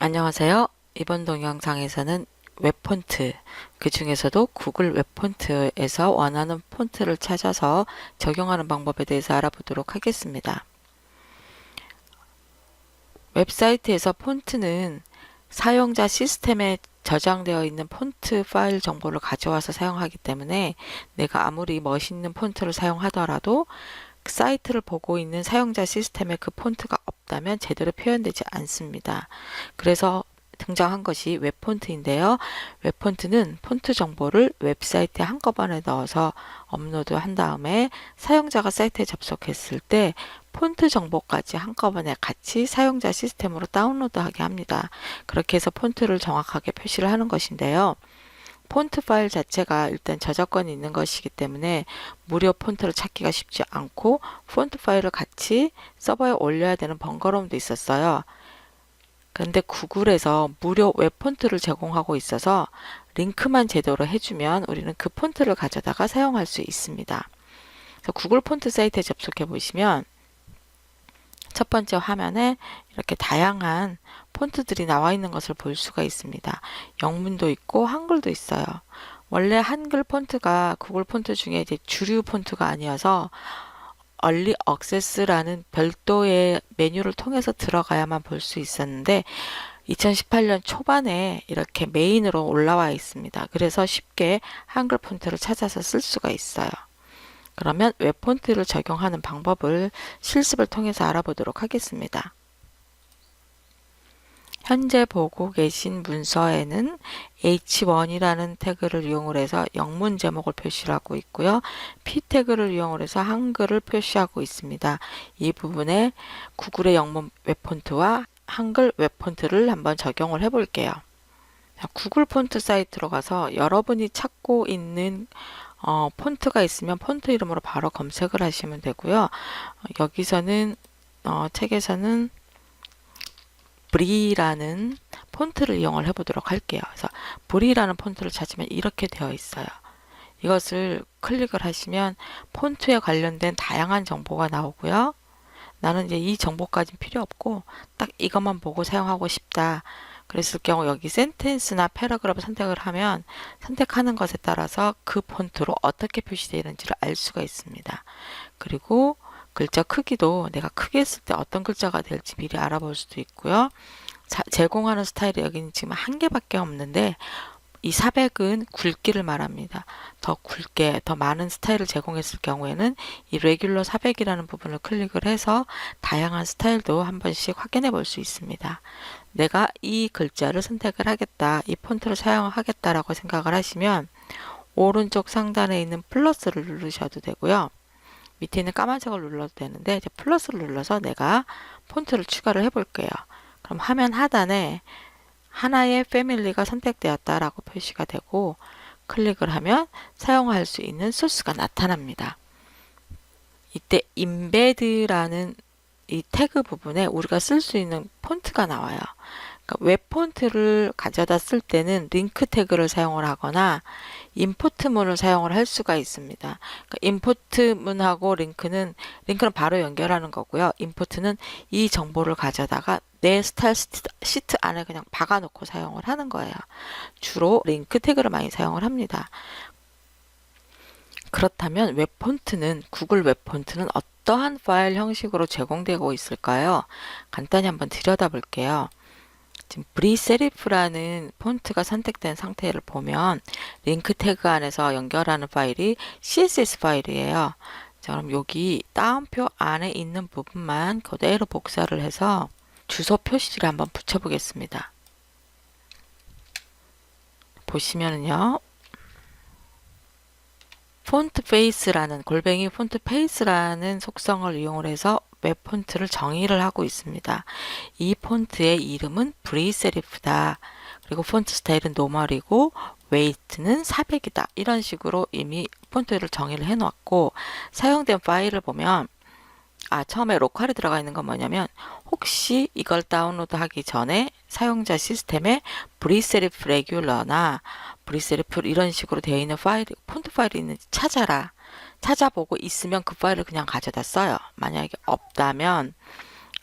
안녕하세요. 이번 동영상에서는 웹폰트, 그 중에서도 구글 웹폰트에서 원하는 폰트를 찾아서 적용하는 방법에 대해서 알아보도록 하겠습니다. 웹사이트에서 폰트는 사용자 시스템에 저장되어 있는 폰트 파일 정보를 가져와서 사용하기 때문에 내가 아무리 멋있는 폰트를 사용하더라도 사이트를 보고 있는 사용자 시스템에 그 폰트가 없다면 제대로 표현되지 않습니다. 그래서 등장한 것이 웹폰트인데요. 웹폰트는 폰트 정보를 웹사이트에 한꺼번에 넣어서 업로드한 다음에 사용자가 사이트에 접속했을 때 폰트 정보까지 한꺼번에 같이 사용자 시스템으로 다운로드하게 합니다. 그렇게 해서 폰트를 정확하게 표시를 하는 것인데요. 폰트 파일 자체가 일단 저작권이 있는 것이기 때문에 무료 폰트를 찾기가 쉽지 않고 폰트 파일을 같이 서버에 올려야 되는 번거로움도 있었어요. 그런데 구글에서 무료 웹 폰트를 제공하고 있어서 링크만 제대로 해주면 우리는 그 폰트를 가져다가 사용할 수 있습니다. 그래서 구글 폰트 사이트에 접속해 보시면 첫 번째 화면에 이렇게 다양한 폰트들이 나와 있는 것을 볼 수가 있습니다. 영문도 있고 한글도 있어요. 원래 한글 폰트가 구글 폰트 중에 이제 주류 폰트가 아니어서 얼리 억세스라는 별도의 메뉴를 통해서 들어가야만 볼 수 있었는데 2018년 초반에 이렇게 메인으로 올라와 있습니다. 그래서 쉽게 한글 폰트를 찾아서 쓸 수가 있어요. 그러면 웹폰트를 적용하는 방법을 실습을 통해서 알아보도록 하겠습니다. 현재 보고 계신 문서에는 H1이라는 태그를 이용을 해서 영문 제목을 표시하고 있고요. P 태그를 이용을 해서 한글을 표시하고 있습니다. 이 부분에 구글의 영문 웹폰트와 한글 웹폰트를 한번 적용을 해 볼게요. 구글 폰트 사이트로 가서 여러분이 찾고 있는 폰트가 있으면 폰트 이름으로 바로 검색을 하시면 되고요. 여기서는 책에서는 브리라는 폰트를 이용을 해보도록 할게요. 그래서 브리라는 폰트를 찾으면 이렇게 되어 있어요. 이것을 클릭을 하시면 폰트에 관련된 다양한 정보가 나오고요. 나는 이제 이 정보까지는 필요 없고 딱 이것만 보고 사용하고 싶다. 그랬을 경우 여기 센텐스나 패러그래프 선택을 하면 선택하는 것에 따라서 그 폰트로 어떻게 표시되는지를 알 수가 있습니다. 그리고 글자 크기도 내가 크게 했을 때 어떤 글자가 될지 미리 알아볼 수도 있고요. 제공하는 스타일이 여기는 지금 한 개밖에 없는데 이 400은 굵기를 말합니다. 더 굵게 더 많은 스타일을 제공했을 경우에는 이 레귤러 400이라는 부분을 클릭을 해서 다양한 스타일도 한 번씩 확인해 볼 수 있습니다. 내가 이 글자를 선택을 하겠다, 이 폰트를 사용하겠다라고 생각을 하시면 오른쪽 상단에 있는 플러스를 누르셔도 되고요. 밑에 있는 까만색을 눌러도 되는데 이제 플러스를 눌러서 내가 폰트를 추가를 해 볼게요. 그럼 화면 하단에 하나의 패밀리가 선택되었다라고 표시가 되고 클릭을 하면 사용할 수 있는 소스가 나타납니다. 이때 임베드라는 이 태그 부분에 우리가 쓸 수 있는 폰트가 나와요. 그러니까 웹 폰트를 가져다 쓸 때는 링크 태그를 사용을 하거나 임포트 문을 사용을 할 수가 있습니다. 그러니까 임포트 문하고 링크는 바로 연결하는 거고요. 임포트는 이 정보를 가져다가 내 스타일 시트 안에 그냥 박아놓고 사용을 하는 거예요. 주로 링크 태그를 많이 사용을 합니다. 그렇다면 웹 폰트는 구글 웹 폰트는 어떠한 파일 형식으로 제공되고 있을까요? 간단히 한번 들여다볼게요. 지금 브리세리프라는 폰트가 선택된 상태를 보면 링크 태그 안에서 연결하는 파일이 CSS 파일이에요. 자, 그럼 여기 따옴표 안에 있는 부분만 그대로 복사를 해서 주소 표시를 한번 붙여보겠습니다. 보시면은요. 폰트 페이스라는 골뱅이 폰트 페이스라는 속성을 이용을 해서 웹 폰트를 정의를 하고 있습니다. 이 폰트의 이름은 브리세리프다. 그리고 폰트 스타일은 노멀이고 웨이트는 400이다. 이런 식으로 이미 폰트를 정의를 해놓았고 사용된 파일을 보면 처음에 로컬이 들어가 있는 건 뭐냐면 혹시 이걸 다운로드 하기 전에 사용자 시스템에 브리세리프 레귤러나 브리세리프 이런 식으로 되어 있는 파일, 폰트 파일이 있는지 찾아라. 찾아보고 있으면 그 파일을 그냥 가져다 써요. 만약에 없다면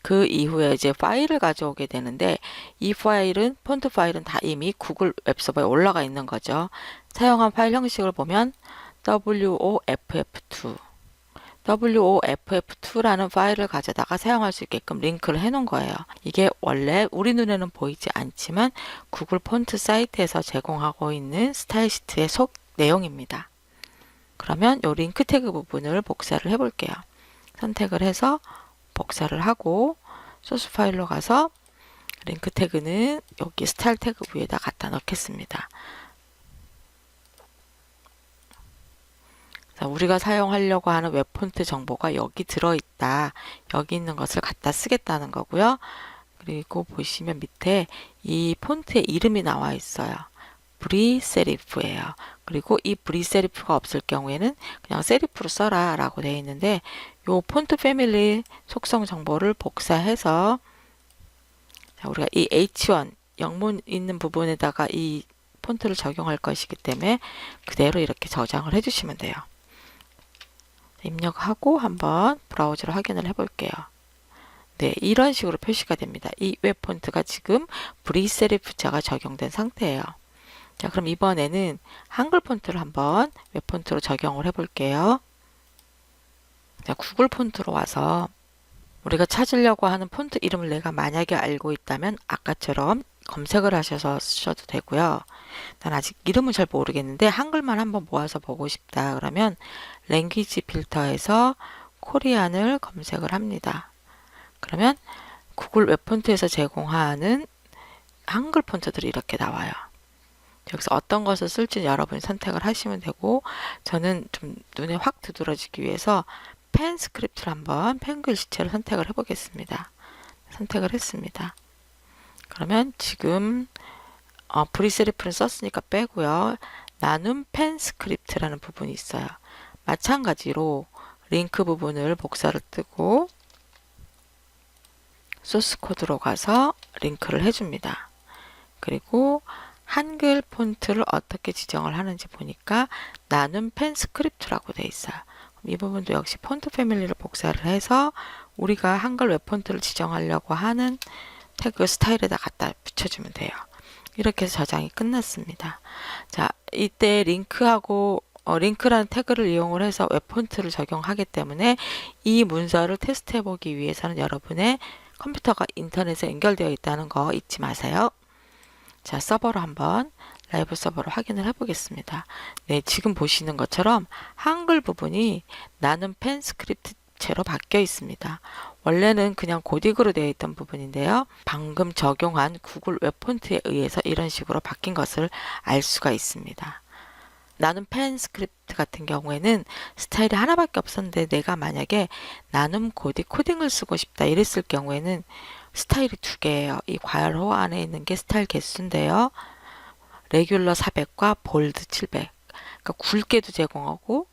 그 이후에 이제 파일을 가져오게 되는데 이 파일은 폰트 파일은 다 이미 구글 웹서버에 올라가 있는 거죠. 사용한 파일 형식을 보면 WOFF2 WOFF2라는 파일을 가져다가 사용할 수 있게끔 링크를 해 놓은 거예요. 이게 원래 우리 눈에는 보이지 않지만 구글 폰트 사이트에서 제공하고 있는 스타일 시트의 속 내용입니다. 그러면 이 링크 태그 부분을 복사를 해 볼게요. 선택을 해서 복사를 하고 소스 파일로 가서 링크 태그는 여기 스타일 태그 위에다 갖다 넣겠습니다. 자, 우리가 사용하려고 하는 웹 폰트 정보가 여기 들어있다. 여기 있는 것을 갖다 쓰겠다는 거고요. 그리고 보시면 밑에 이 폰트의 이름이 나와 있어요. 브리세리프예요. 그리고 이 브리세리프가 없을 경우에는 그냥 세리프로 써라 라고 되어 있는데 요 폰트 패밀리 속성 정보를 복사해서 자, 우리가 이 H1 영문 있는 부분에다가 이 폰트를 적용할 것이기 때문에 그대로 이렇게 저장을 해주시면 돼요. 입력하고 한번 브라우저로 확인을 해 볼게요. 네, 이런 식으로 표시가 됩니다. 이 웹 폰트가 지금 브리세리프자가 적용된 상태예요. 자, 그럼 이번에는 한글 폰트를 한번 웹 폰트로 적용을 해 볼게요. 자, 구글 폰트로 와서 우리가 찾으려고 하는 폰트 이름을 내가 만약에 알고 있다면 아까처럼 검색을 하셔서 쓰셔도 되고요. 난 아직 이름은 잘 모르겠는데 한글만 한번 모아서 보고 싶다. 그러면 랭귀지 필터에서 코리안을 검색을 합니다. 그러면 구글 웹 폰트에서 제공하는 한글 폰트들이 이렇게 나와요. 여기서 어떤 것을 쓸지 여러분이 선택을 하시면 되고 저는 좀 눈에 확 두드러지기 위해서 펜 스크립트를 한번 펜 글씨체를 선택을 해보겠습니다. 선택을 했습니다. 그러면 지금 브리세리프를 썼으니까 빼고요. 나눔 펜 스크립트라는 부분이 있어요. 마찬가지로 링크 부분을 복사를 뜨고 소스 코드로 가서 링크를 해줍니다. 그리고 한글 폰트를 어떻게 지정을 하는지 보니까 나눔 펜 스크립트라고 되어 있어요. 이 부분도 역시 폰트 패밀리를 복사를 해서 우리가 한글 웹 폰트를 지정하려고 하는 태그 스타일에다 갖다 붙여주면 돼요. 이렇게 해서 저장이 끝났습니다. 자, 이때 링크하고 링크라는 태그를 이용을 해서 웹 폰트를 적용하기 때문에 이 문서를 테스트해 보기 위해서는 여러분의 컴퓨터가 인터넷에 연결되어 있다는 거 잊지 마세요. 자, 서버로 한번 라이브 서버로 확인을 해 보겠습니다. 네, 지금 보시는 것처럼 한글 부분이 나는 펜 스크립트체로 바뀌어 있습니다. 원래는 그냥 고딕으로 되어 있던 부분인데요. 방금 적용한 구글 웹 폰트에 의해서 이런 식으로 바뀐 것을 알 수가 있습니다. 나는 펜 스크립트 같은 경우에는 스타일이 하나밖에 없었는데 내가 만약에 나눔 고딕 코딩을 쓰고 싶다 이랬을 경우에는 스타일이 두 개예요. 이 괄호 안에 있는 게 스타일 개수인데요. 레귤러 400과 볼드 700. 그러니까 굵게도 제공하고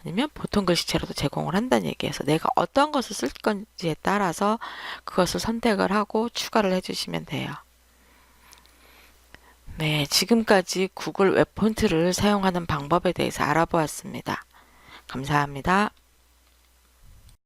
아니면 보통 글씨체로도 제공을 한다는 얘기에서 내가 어떤 것을 쓸 건지에 따라서 그것을 선택을 하고 추가를 해주시면 돼요. 네, 지금까지 구글 웹 폰트를 사용하는 방법에 대해서 알아보았습니다. 감사합니다.